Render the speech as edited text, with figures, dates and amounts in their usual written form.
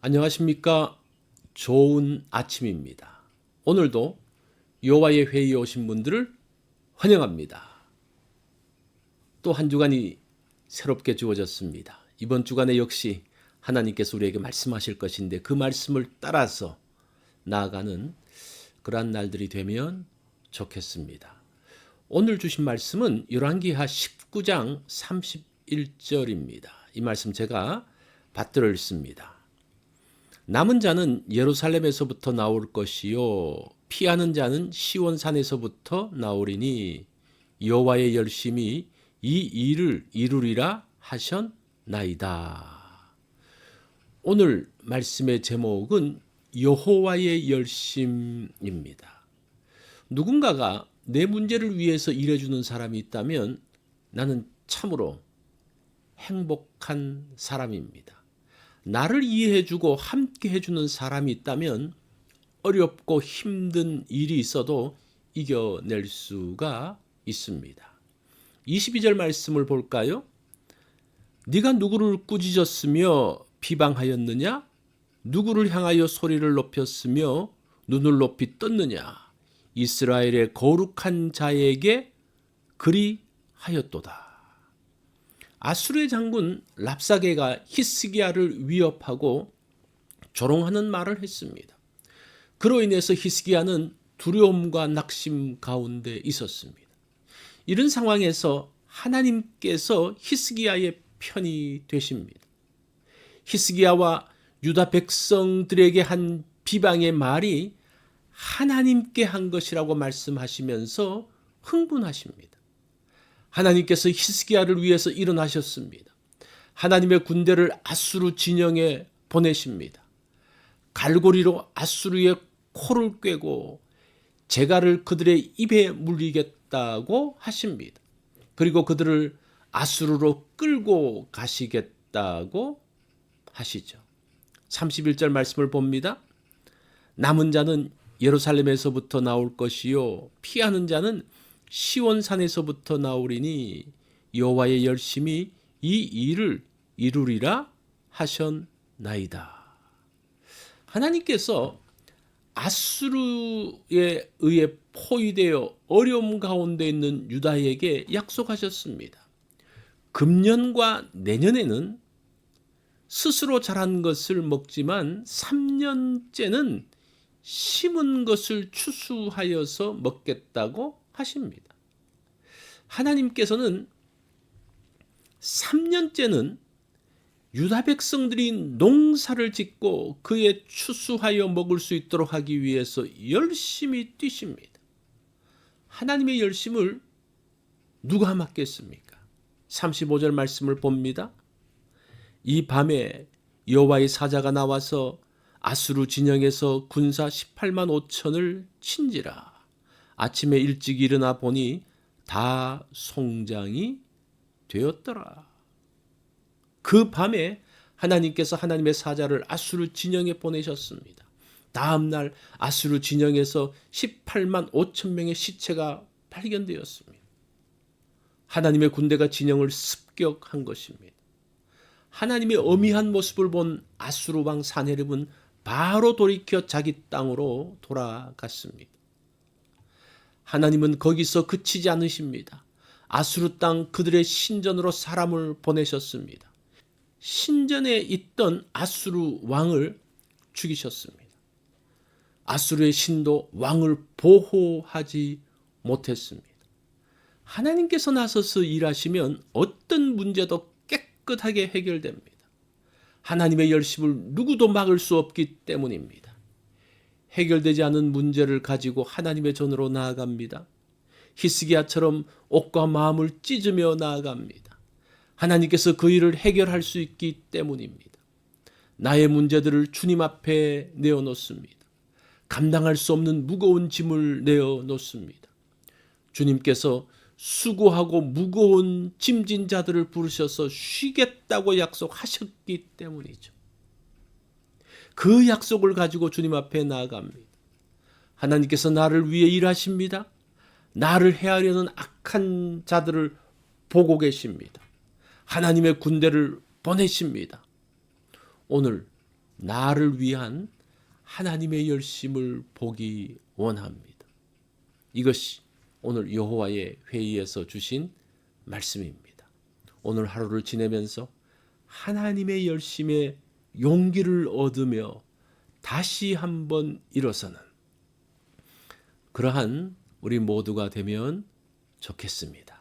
안녕하십니까? 좋은 아침입니다. 오늘도 여호와의 회의에 오신 분들을 환영합니다. 또 한 주간이 새롭게 주어졌습니다. 이번 주간에 역시 하나님께서 우리에게 말씀하실 것인데 그 말씀을 따라서 나아가는 그러한 날들이 되면 좋겠습니다. 오늘 주신 말씀은 열왕기하 19장 31절입니다. 이 말씀 제가 받들어 읽습니다. 남은 자는 예루살렘에서부터 나올 것이요 피하는 자는 시온산에서부터 나오리니 여호와의 열심이 이 일을 이루리라 하셨나이다. 오늘 말씀의 제목은 여호와의 열심입니다. 누군가가 내 문제를 위해서 일해주는 사람이 있다면 나는 참으로 행복한 사람입니다. 나를 이해해주고 함께 해주는 사람이 있다면 어렵고 힘든 일이 있어도 이겨낼 수가 있습니다. 22절 말씀을 볼까요? 네가 누구를 꾸짖었으며 비방하였느냐? 누구를 향하여 소리를 높였으며 눈을 높이 떴느냐? 이스라엘의 거룩한 자에게 그리하였도다. 아수르의 장군 랍사게가 히스기야를 위협하고 조롱하는 말을 했습니다. 그로 인해서 히스기야는 두려움과 낙심 가운데 있었습니다. 이런 상황에서 하나님께서 히스기야의 편이 되십니다. 히스기야와 유다 백성들에게 한 비방의 말이 하나님께 한 것이라고 말씀하시면서 흥분하십니다. 하나님께서 히스기야를 위해서 일어나셨습니다. 하나님의 군대를 아수르 진영에 보내십니다. 갈고리로 아수르의 코를 꿰고 재갈을 그들의 입에 물리겠다고 하십니다. 그리고 그들을 아수르로 끌고 가시겠다고 하시죠. 31절 말씀을 봅니다. 남은 자는 예루살렘에서부터 나올 것이요 피하는 자는 시온산에서부터 나오리니 여호와의 열심이 이 일을 이루리라 하셨나이다. 하나님께서 아수르에 의해 포위되어 어려움 가운데 있는 유다에게 약속하셨습니다. 금년과 내년에는 스스로 자란 것을 먹지만 3년째는 심은 것을 추수하여서 먹겠다고 하십니다. 하나님께서는 3년째는 유다 백성들이 농사를 짓고 그에 추수하여 먹을 수 있도록 하기 위해서 열심히 뛰십니다. 하나님의 열심을 누가 막겠습니까? 35절 말씀을 봅니다. 이 밤에 여호와의 사자가 나와서 아수르 진영에서 군사 18만 5천을 친지라. 아침에 일찍 일어나 보니 다 송장이 되었더라. 그 밤에 하나님께서 하나님의 사자를 아수르 진영에 보내셨습니다. 다음 날 아수르 진영에서 18만 5천 명의 시체가 발견되었습니다. 하나님의 군대가 진영을 습격한 것입니다. 하나님의 어미한 모습을 본 아수르 왕 사네립은 바로 돌이켜 자기 땅으로 돌아갔습니다. 하나님은 거기서 그치지 않으십니다. 아수르 땅 그들의 신전으로 사람을 보내셨습니다. 신전에 있던 아수르 왕을 죽이셨습니다. 아수르의 신도 왕을 보호하지 못했습니다. 하나님께서 나서서 일하시면 어떤 문제도 깨끗하게 해결됩니다. 하나님의 열심을 누구도 막을 수 없기 때문입니다. 해결되지 않은 문제를 가지고 하나님의 전으로 나아갑니다. 히스기야처럼 옷과 마음을 찢으며 나아갑니다. 하나님께서 그 일을 해결할 수 있기 때문입니다. 나의 문제들을 주님 앞에 내어놓습니다. 감당할 수 없는 무거운 짐을 내어놓습니다. 주님께서 수고하고 무거운 짐진 자들을 부르셔서 쉬겠다고 약속하셨기 때문이죠. 그 약속을 가지고 주님 앞에 나아갑니다. 하나님께서 나를 위해 일하십니다. 나를 해하려는 악한 자들을 보고 계십니다. 하나님의 군대를 보내십니다. 오늘 나를 위한 하나님의 열심을 보기 원합니다. 이것이 오늘 여호와의 회의에서 주신 말씀입니다. 오늘 하루를 지내면서 하나님의 열심에 용기를 얻으며 다시 한번 일어서는 그러한 우리 모두가 되면 좋겠습니다.